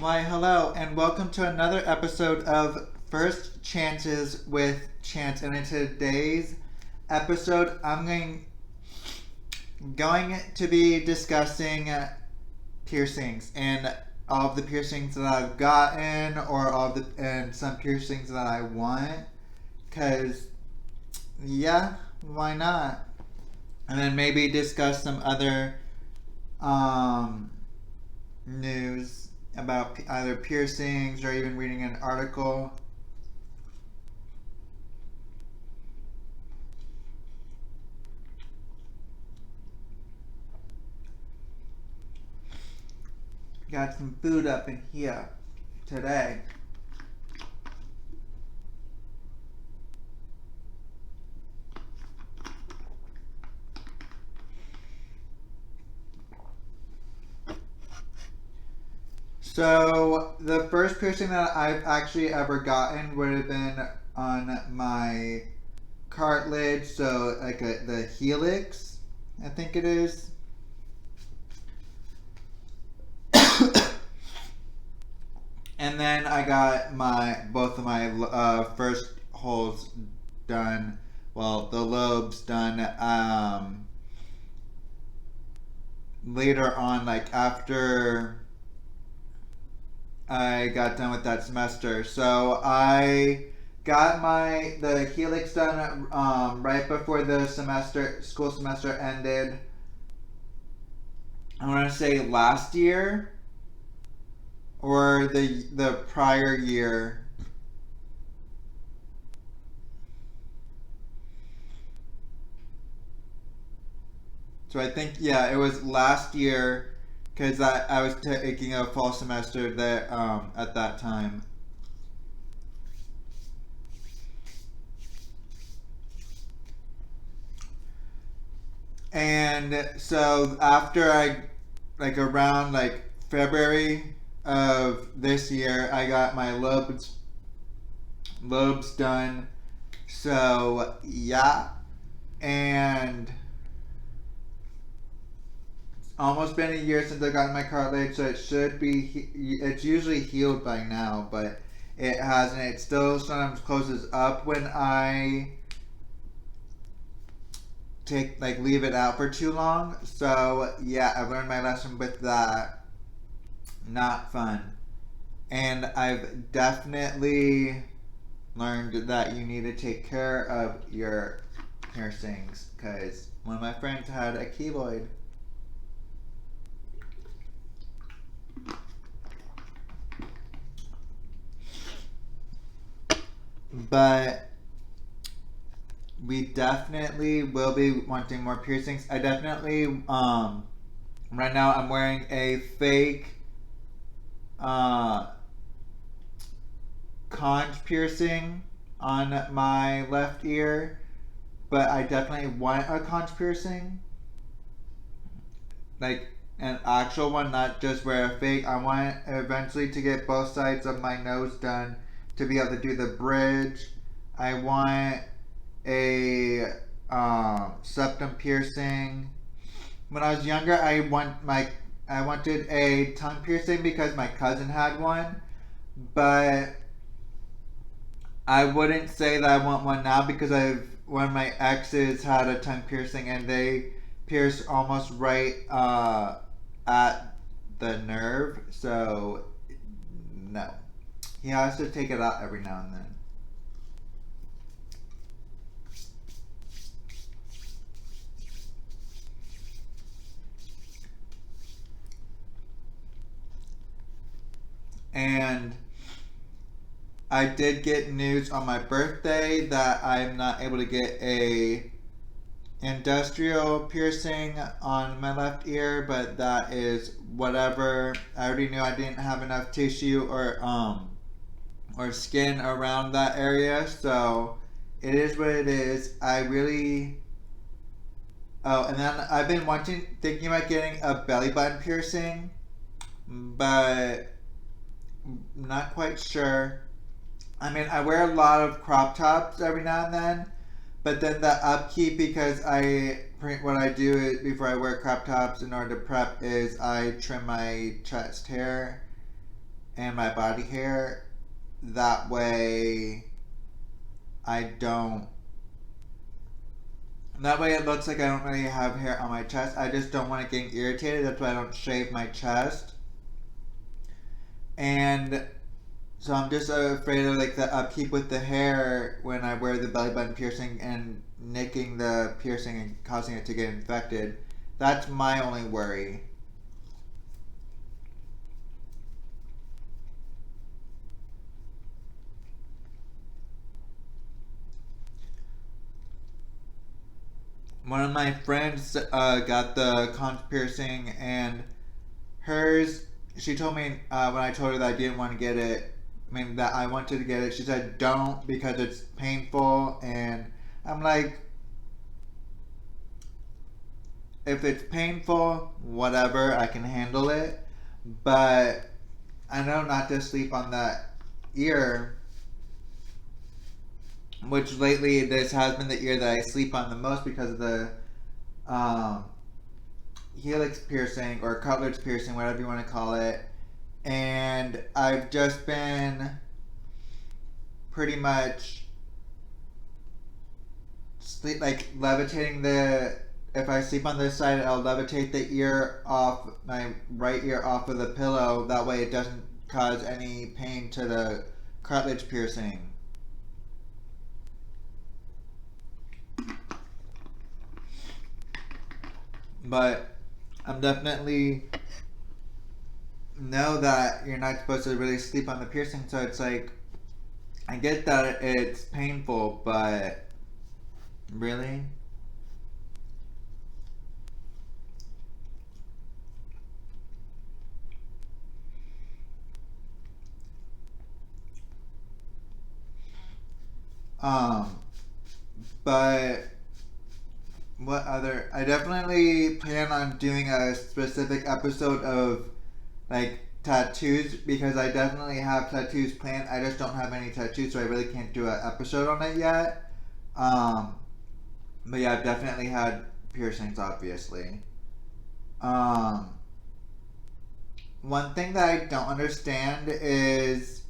Why, hello, and welcome to another episode of First Chances with Chance. And in today's episode, I'm going to be discussing piercings and all of the piercings that I've gotten, or and some piercings that I want. Cause yeah, why not? And then maybe discuss some other news about either piercings or even reading an article. Got some food up in here today. So the first piercing that I've actually ever gotten would have been on my cartilage, so like the Helix, I think it is. And then I got both of my first holes done. Well, the lobes done later on, like after I got done with that semester. So I got the Helix done right before the school semester ended. I want to say last year or the prior year. So I think, yeah, it was last year, because I was taking a fall semester there at that time. And so after around February of this year, I got my lobes done. So yeah, and it's almost been a year since I got my cartilage, so it's usually healed by now, but it hasn't. It still sometimes closes up when I leave it out for too long. So yeah, I've learned my lesson with that. Not fun. And I've definitely learned that you need to take care of your piercings, because one of my friends had a keloid. But we definitely will be wanting more piercings. I definitely right now I'm wearing a fake conch piercing on my left ear, but I definitely want a conch piercing, like an actual one, not just wear a fake. I want eventually to get both sides of my nose done to be able to do the bridge. I want a septum piercing. When I was younger, I wanted a tongue piercing because my cousin had one, but I wouldn't say that I want one now, because one of my exes had a tongue piercing and they pierced almost right at the nerve. So no, he has to take it out every now and then. And I did get news on my birthday that I'm not able to get a industrial piercing on my left ear, but that is whatever. I already knew I didn't have enough tissue or skin around that area, so it is what it is. And then I've been thinking about getting a belly button piercing, but not quite sure. I mean, I wear a lot of crop tops every now and then, but then the upkeep, because what I do is, before I wear crop tops in order to prep, is I trim my chest hair, and my body hair. That way I don't. That way it looks like I don't really have hair on my chest. I just don't want it getting irritated. That's why I don't shave my chest. And so I'm just afraid of like the upkeep with the hair when I wear the belly button piercing and nicking the piercing and causing it to get infected. That's my only worry. One of my friends got the conch piercing, and hers, she told me when I told her that I didn't want to get it, I mean, that I wanted to get it, she said, don't, because it's painful. And I'm like, if it's painful, whatever, I can handle it. But I know not to sleep on that ear, which lately this has been the ear that I sleep on the most because of the um, Helix piercing or cutlass piercing, whatever you want to call it. And I've just been pretty much sleep like levitating the. If I sleep on this side, I'll levitate the ear off my right ear off of the pillow. That way, it doesn't cause any pain to the cartilage piercing. But I'm definitely know that you're not supposed to really sleep on the piercing, so it's like I get that it's painful, but really? Um, but what other? I definitely plan on doing a specific episode of like tattoos because I definitely have tattoos planned. I just don't have any tattoos, so I really can't do an episode on it yet. Um, but yeah, I've definitely had piercings, obviously. Um, one thing that I don't understand is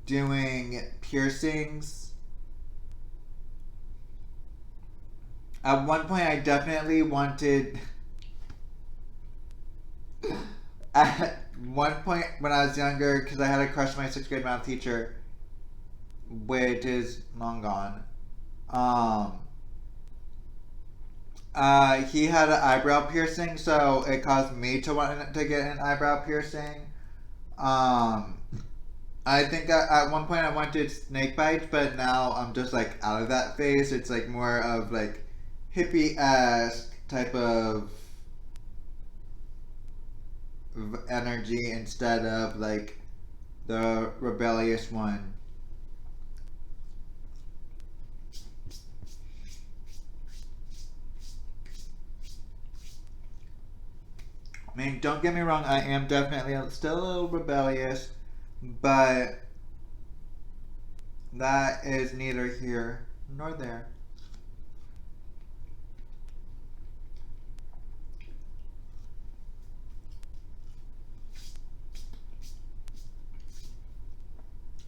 doing piercings. At one point, I definitely wanted. At one point when I was younger, because I had a crush on my sixth grade math teacher, which is long gone. Um, he had an eyebrow piercing, so it caused me to want to get an eyebrow piercing. Um, I think at one point I wanted snake bites, but now I'm just like out of that phase. It's like more of like hippie esque type of energy instead of like the rebellious one. I mean, don't get me wrong, I am definitely still a little rebellious, but that is neither here nor there.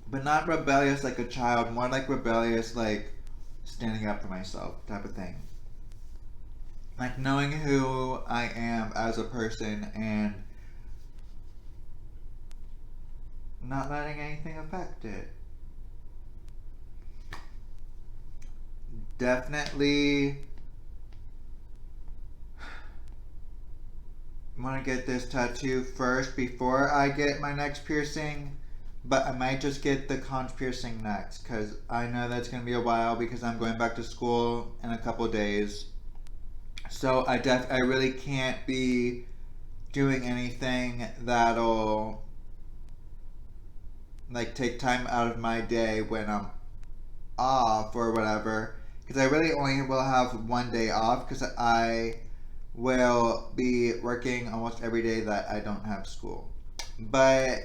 But not rebellious like a child, more like rebellious like standing up for myself type of thing. Like knowing who I am as a person and not letting anything affect it. Definitely want to get this tattoo first before I get my next piercing, but I might just get the conch piercing next because I know that's going to be a while because I'm going back to school in a couple days. So I really can't be doing anything that'll like take time out of my day when I'm off or whatever because I really only will have one day off because I will be working almost every day that I don't have school. But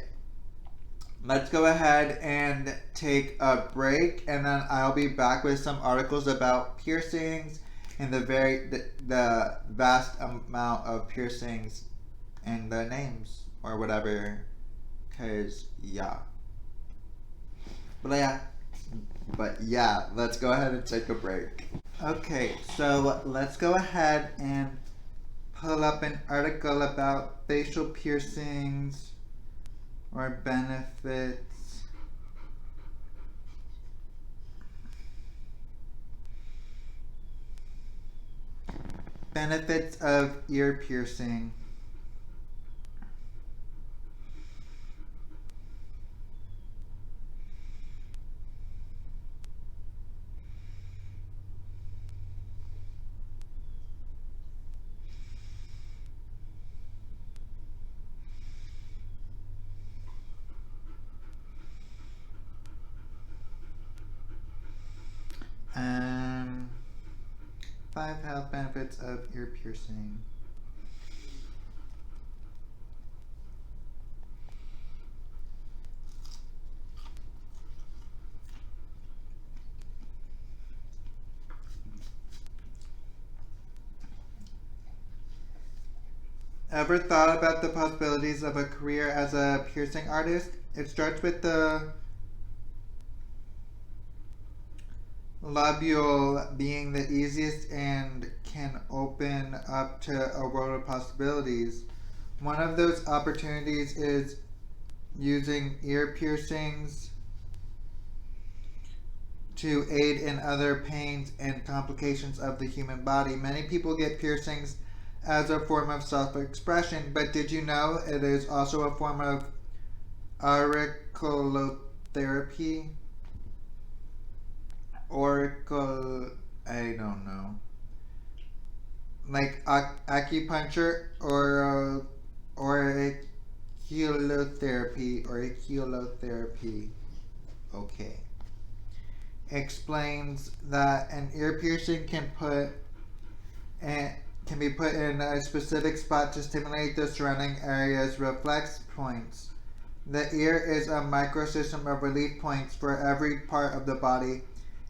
let's go ahead and take a break and then I'll be back with some articles about piercings and the vast amount of piercings and the names or whatever Cause yeah. But yeah, let's go ahead and take a break. Okay, so let's go ahead and pull up an article about facial piercings or benefits. Benefits of ear piercing. Um, 5 health benefits of ear piercing. Ever thought about the possibilities of a career as a piercing artist? It starts with the lobule being the easiest and can open up to a world of possibilities. One of those opportunities is using ear piercings to aid in other pains and complications of the human body. Many people get piercings as a form of self-expression, but did you know it is also a form of auriculotherapy? Oracle, I don't know. Like acupuncture or auriculotherapy. Okay. Explains that an ear piercing can be put in a specific spot to stimulate the surrounding area's reflex points. The ear is a microsystem of relief points for every part of the body.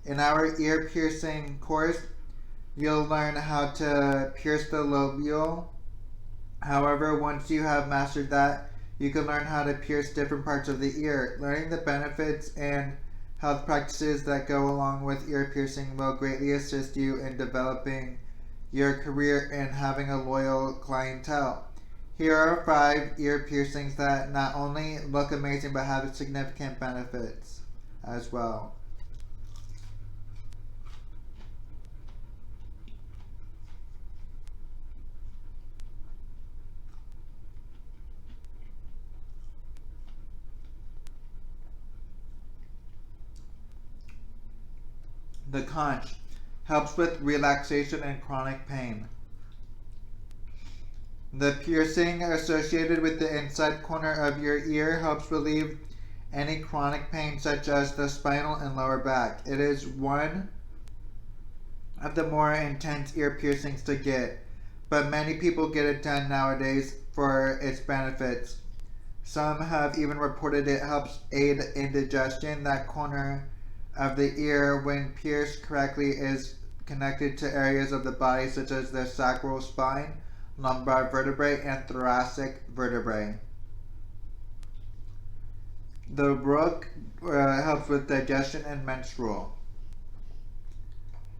In our ear piercing course, you'll learn how to pierce the lobule. However, once you have mastered that, you can learn how to pierce different parts of the ear. Learning the benefits and health practices that go along with ear piercing will greatly assist you in developing your career and having a loyal clientele. Here are 5 ear piercings that not only look amazing but have significant benefits as well. The conch helps with relaxation and chronic pain. The piercing associated with the inside corner of your ear helps relieve any chronic pain such as the spinal and lower back. It is one of the more intense ear piercings to get, but many people get it done nowadays for its benefits. Some have even reported it helps aid indigestion. That corner of the ear, when pierced correctly, is connected to areas of the body such as the sacral spine, lumbar vertebrae, and thoracic vertebrae. The Rook helps with digestion and menstrual.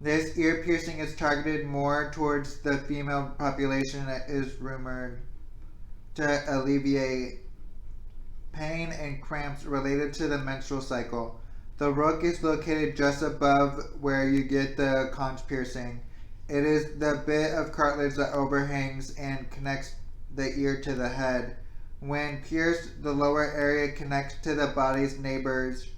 This ear piercing is targeted more towards the female population and is rumored to alleviate pain and cramps related to the menstrual cycle. The Rook is located just above where you get the conch piercing. It is the bit of cartilage that overhangs and connects the ear to the head. When pierced, the lower area connects to the body's neighbors,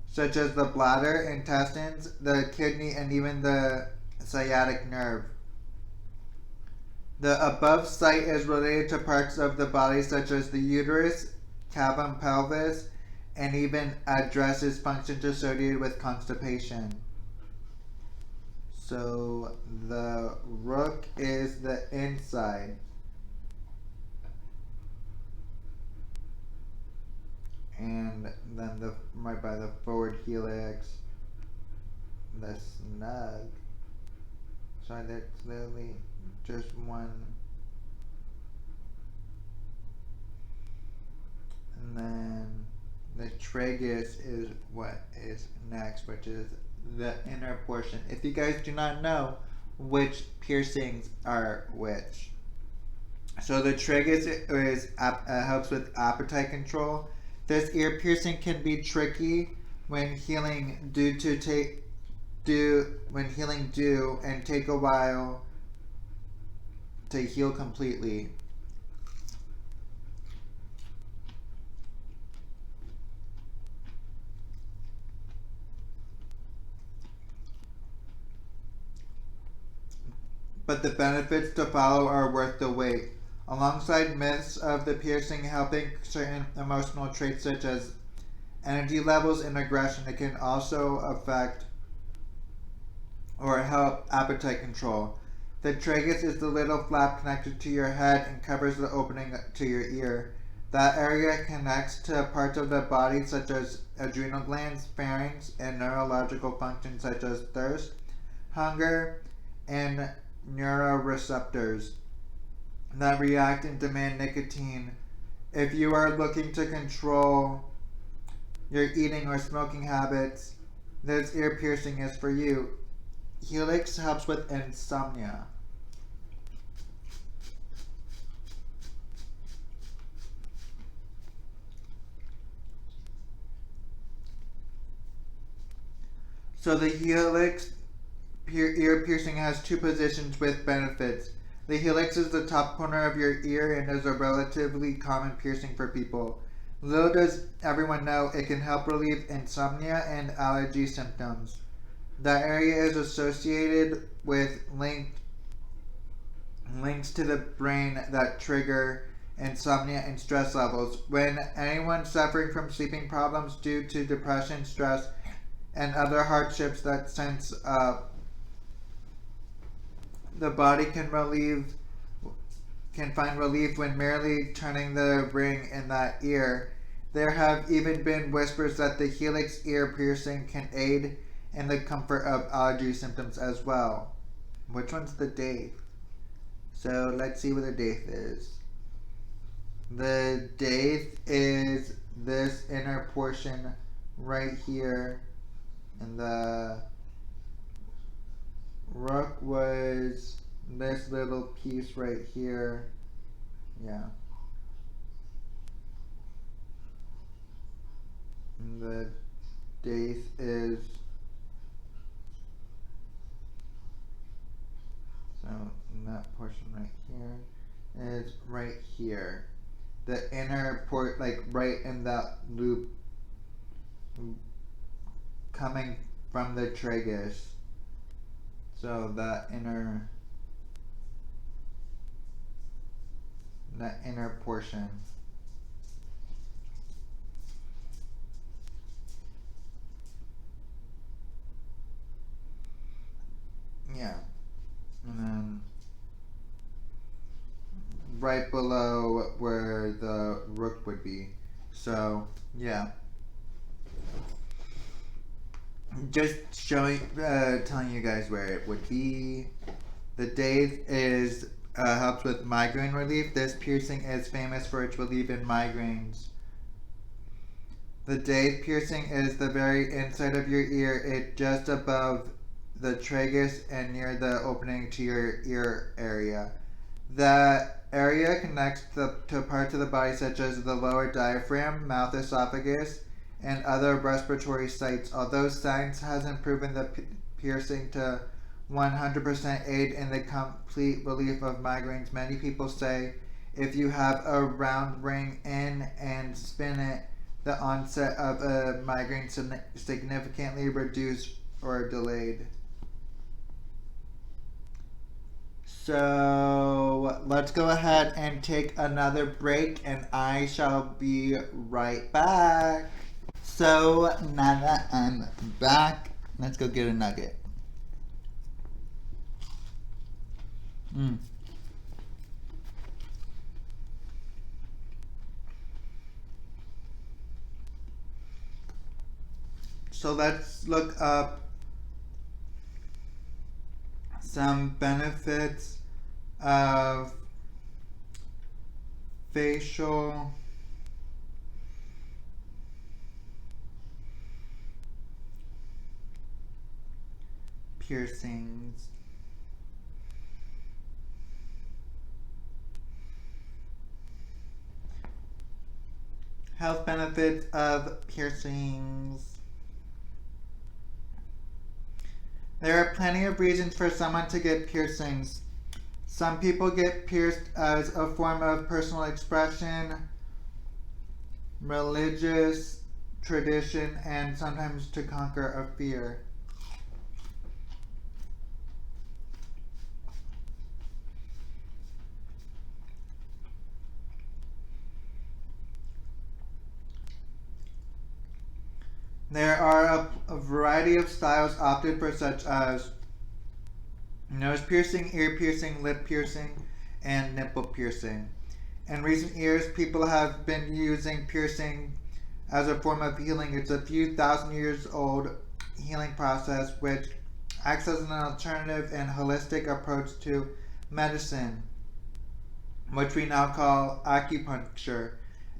such as the bladder, intestines, the kidney, and even the sciatic nerve. The above site is related to parts of the body such as the uterus, cavum pelvis, and even addresses functions associated with constipation. So the Rook is the inside. And then right by the forward helix, the snug. Sorry, there's literally just one. And then the tragus is what is next, which is the inner portion. If you guys do not know which piercings are which. So the tragus helps with appetite control. This ear piercing can be tricky when healing due and take a while to heal completely. But the benefits to follow are worth the wait. Alongside myths of the piercing helping certain emotional traits such as energy levels and aggression, it can also affect or help appetite control. The tragus is the little flap connected to your head and covers the opening to your ear. That area connects to parts of the body such as adrenal glands, pharynx, and neurological functions such as thirst, hunger, and neuroreceptors that react and demand nicotine. If you are looking to control your eating or smoking habits, this ear piercing is for you. Helix helps with insomnia. So the Helix ear piercing has two positions with benefits. The helix is the top corner of your ear and is a relatively common piercing for people. Little does everyone know it can help relieve insomnia and allergy symptoms. That area is associated with links to the brain that trigger insomnia and stress levels. When anyone suffering from sleeping problems due to depression, stress, and other hardships that sense the body can find relief when merely turning the ring in that ear. There have even been whispers that the Helix ear piercing can aid in the comfort of allergy symptoms as well. Which one's the date? So let's see what the date is. The date is this inner portion right here, and the Rook was this little piece right here. Yeah. And the date is that portion right here is right here. The inner port, like right in that loop coming from the tragus. So that inner portion. Yeah. And then right below where the rook would be. So, yeah. Just telling you guys where it would be. The date is helps with migraine relief. This piercing is famous for its relief in migraines. The date piercing is the very inside of your ear. It just above the tragus and near the opening to your ear area. That area connects to parts of the body such as the lower diaphragm, mouth, esophagus, and other respiratory sites. Although science hasn't proven the piercing to 100% aid in the complete relief of migraines, many people say if you have a round ring in and spin it, the onset of a migraine significantly reduced or delayed. So let's go ahead and take another break, and I shall be right back. So now that I'm back, let's go get a nugget. So let's look up some benefits of facial piercings. Health benefits of piercings. There are plenty of reasons for someone to get piercings. Some people get pierced as a form of personal expression, religious tradition, and sometimes to conquer a fear. There are a variety of styles opted for, such as nose piercing, ear piercing, lip piercing, and nipple piercing. In recent years, people have been using piercing as a form of healing. It's a few thousand years old healing process which acts as an alternative and holistic approach to medicine, which we now call acupuncture.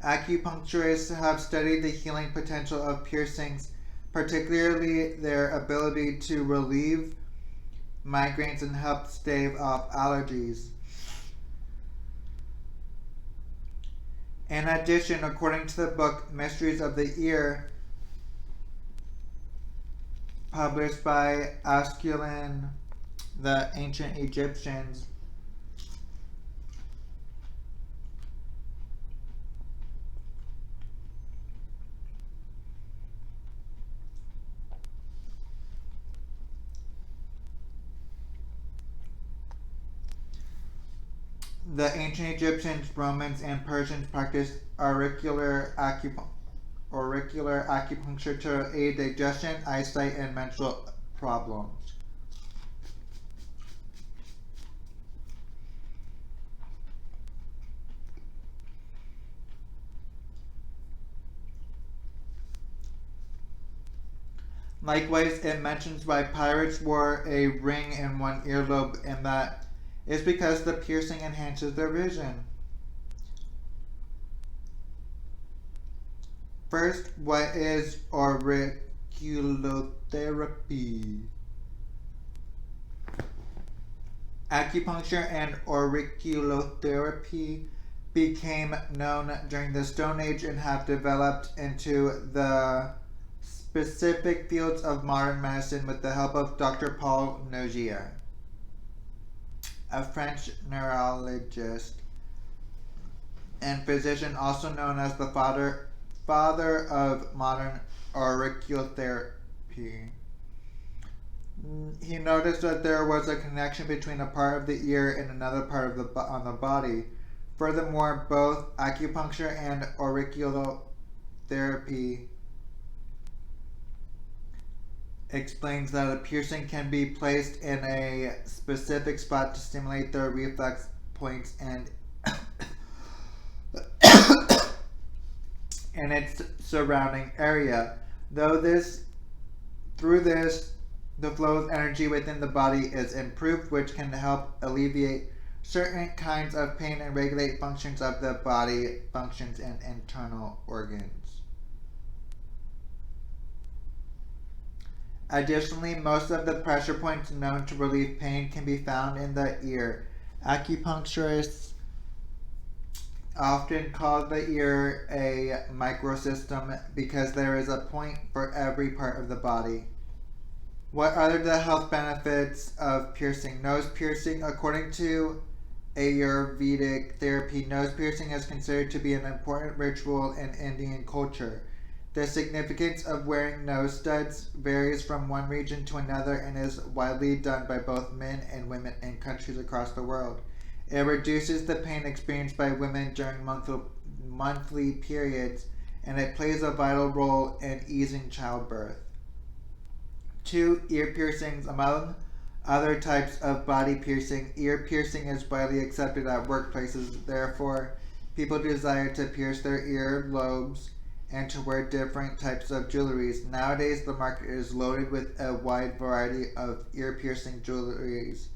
Acupuncturists have studied the healing potential of piercings, particularly their ability to relieve migraines and help stave off allergies. In addition, according to the book Mysteries of the Ear, published by Asculin, the ancient Egyptians, Romans, and Persians practiced auricular acupuncture to aid digestion, eyesight, and mental problems. Likewise, it mentions why pirates wore a ring in one earlobe, and that is because the piercing enhances their vision. First, what is auriculotherapy? Acupuncture and auriculotherapy became known during the Stone Age and have developed into the specific fields of modern medicine with the help of Dr. Paul Nogier, a French neurologist and physician, also known as the father of modern auriculotherapy. He noticed that there was a connection between a part of the ear and another part of the body. Furthermore, both acupuncture and auriculotherapy explains that a piercing can be placed in a specific spot to stimulate the reflex points and in its surrounding area. Through this, the flow of energy within the body is improved, which can help alleviate certain kinds of pain and regulate functions of the body, functions and internal organs. Additionally, most of the pressure points known to relieve pain can be found in the ear. Acupuncturists often call the ear a microsystem because there is a point for every part of the body. What are the health benefits of piercing? Nose piercing. According to Ayurvedic therapy, nose piercing is considered to be an important ritual in Indian culture. The significance of wearing nose studs varies from one region to another and is widely done by both men and women in countries across the world. It reduces the pain experienced by women during monthly periods, and it plays a vital role in easing childbirth. 2. Ear piercings. Among other types of body piercing, ear piercing is widely accepted at workplaces. Therefore, people desire to pierce their ear lobes and to wear different types of jewelries. Nowadays, the market is loaded with a wide variety of ear-piercing jewelries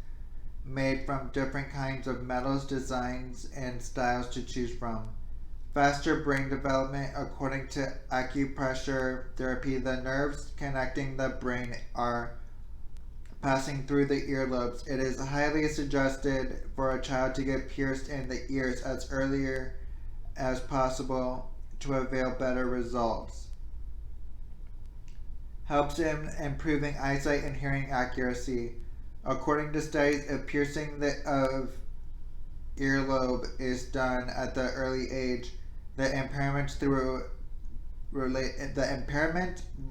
made from different kinds of metals, designs, and styles to choose from. Faster brain development. According to acupressure therapy, the nerves connecting the brain are passing through the earlobes. It is highly suggested for a child to get pierced in the ears as earlier as possible to avail better results. Helps in improving eyesight and hearing accuracy. According to studies, if piercing of earlobe is done at the early age, the impairment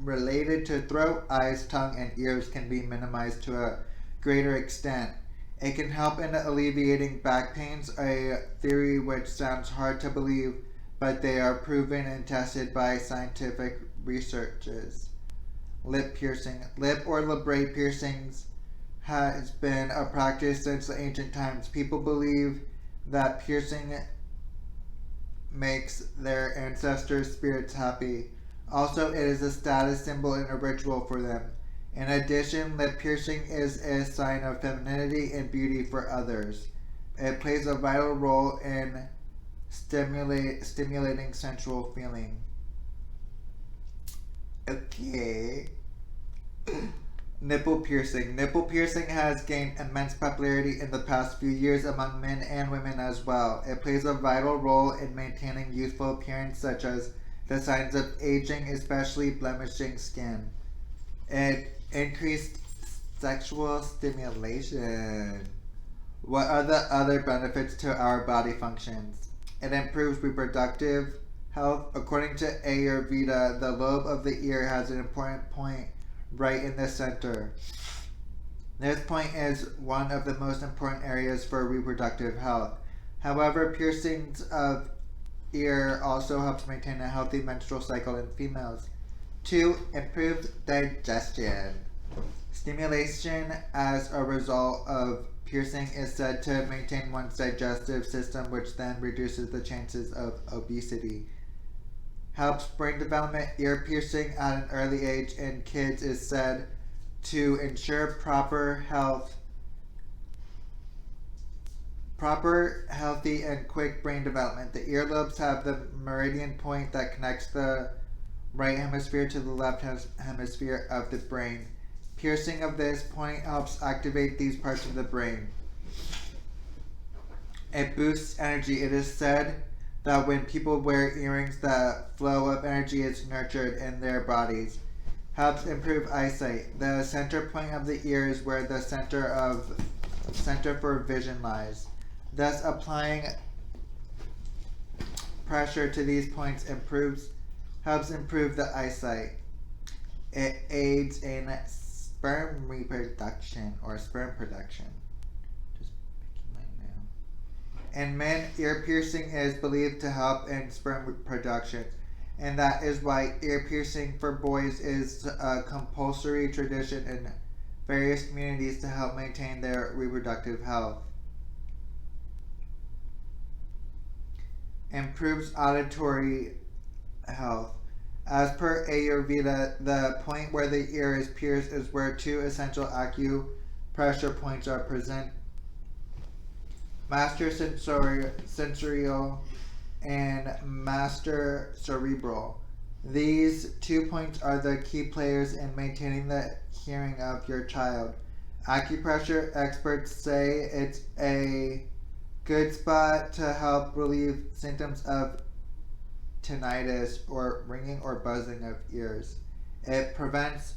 related to throat, eyes, tongue, and ears can be minimized to a greater extent. It can help in alleviating back pains, a theory which sounds hard to believe, but they are proven and tested by scientific researches. Lip piercing. Lip or labret piercings has been a practice since the ancient times. People believe that piercing makes their ancestors' spirits happy. Also, it is a status symbol and a ritual for them. In addition, lip piercing is a sign of femininity and beauty for others. It plays a vital role in stimulating sensual feeling. Okay. Nipple piercing. Nipple piercing has gained immense popularity in the past few years among men and women as well. It plays a vital role in maintaining youthful appearance, such as the signs of aging, especially blemishing skin. It increased sexual stimulation. What are the other benefits to our body functions? It improves reproductive health. According to Ayurveda, the lobe of the ear has an important point right in the center. This point is one of the most important areas for reproductive health. However, piercings of ear also helps maintain a healthy menstrual cycle in females. 2. Improved digestion. Stimulation as a result of piercing is said to maintain one's digestive system, which then reduces the chances of obesity. Helps brain development. Ear piercing at an early age in kids is said to ensure proper, healthy, and quick brain development. The earlobes have the meridian point that connects the right hemisphere to the left hemisphere of the brain. Piercing of this point helps activate these parts of the brain. It boosts energy. It is said that when people wear earrings, the flow of energy is nurtured in their bodies. Helps improve eyesight. The center point of the ear is where the center for vision lies. Thus, applying pressure to these points helps improve the eyesight. It aids in sperm reproduction or sperm production. In men, ear piercing is believed to help in sperm production, and that is why ear piercing for boys is a compulsory tradition in various communities to help maintain their reproductive health. Improves auditory health. As per Ayurveda, the point where the ear is pierced is where 2 essential acupressure points are present: master sensorial and master cerebral. These 2 points are the key players in maintaining the hearing of your child. Acupressure experts say it's a good spot to help relieve symptoms of tinnitus or ringing or buzzing of ears. It prevents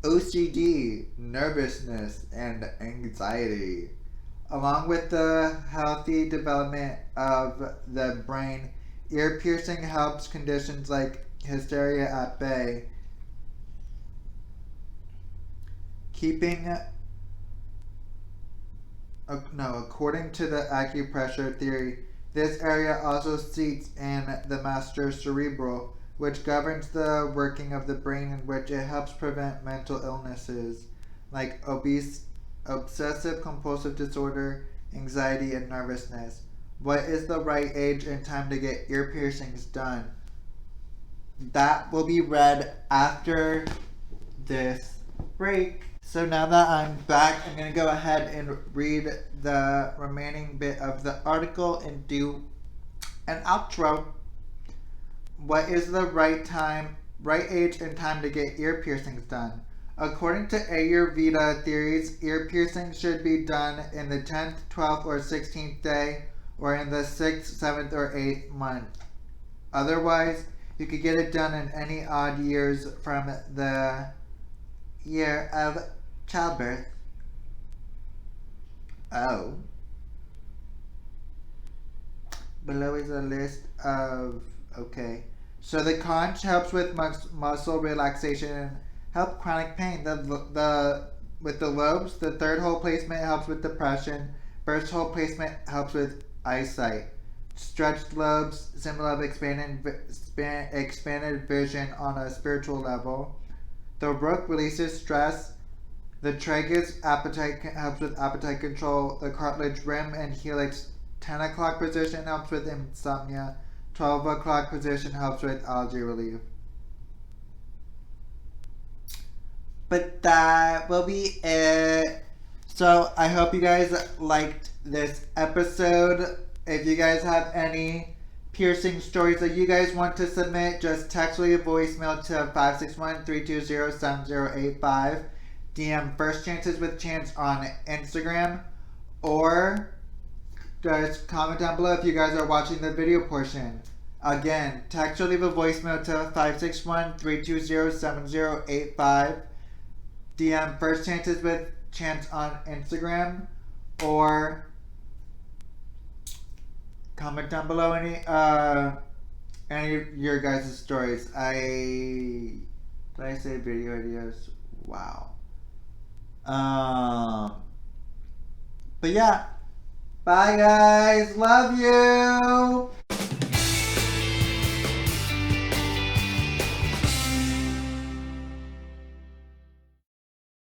OCD, nervousness, and anxiety. Along with the healthy development of the brain, ear piercing helps conditions like hysteria at bay. According to the acupressure theory, this area also seats in the master cerebral, which governs the working of the brain, in which it helps prevent mental illnesses like obsessive compulsive disorder, anxiety, and nervousness. What is the right age and time to get ear piercings done? That will be read after this break. So now that I'm back, I'm going to go ahead and read the remaining bit of the article and do an outro. What is the right age and time to get ear piercings done? According to Ayurveda theories, ear piercing should be done in the 10th, 12th, or 16th day, or in the 6th, 7th, or 8th month. Otherwise, you could get it done in any odd years from the year of childbirth. Oh. Below is a list of... Okay. So the conch helps with muscle relaxation and help chronic pain. With the lobes, the third hole placement helps with depression. First hole placement helps with eyesight. Stretched lobes, symbol of expanded vision on a spiritual level. The Rook releases stress. The tragus helps with appetite control. The cartilage rim and helix 10 o'clock position helps with insomnia. 12 o'clock position helps with allergy relief. But that will be it. So I hope you guys liked this episode. If you guys have any piercing stories that you guys want to submit, just text or leave a voicemail to 561-320-7085. DM First Chances with Chance on Instagram, or just comment down below if you guys are watching the video portion. Again, text or leave a voicemail to 561-320-7085. DM First Chances with Chance on Instagram, or comment down below any of your guys' stories. Did I say video ideas? Wow. But yeah. Bye guys. Love you.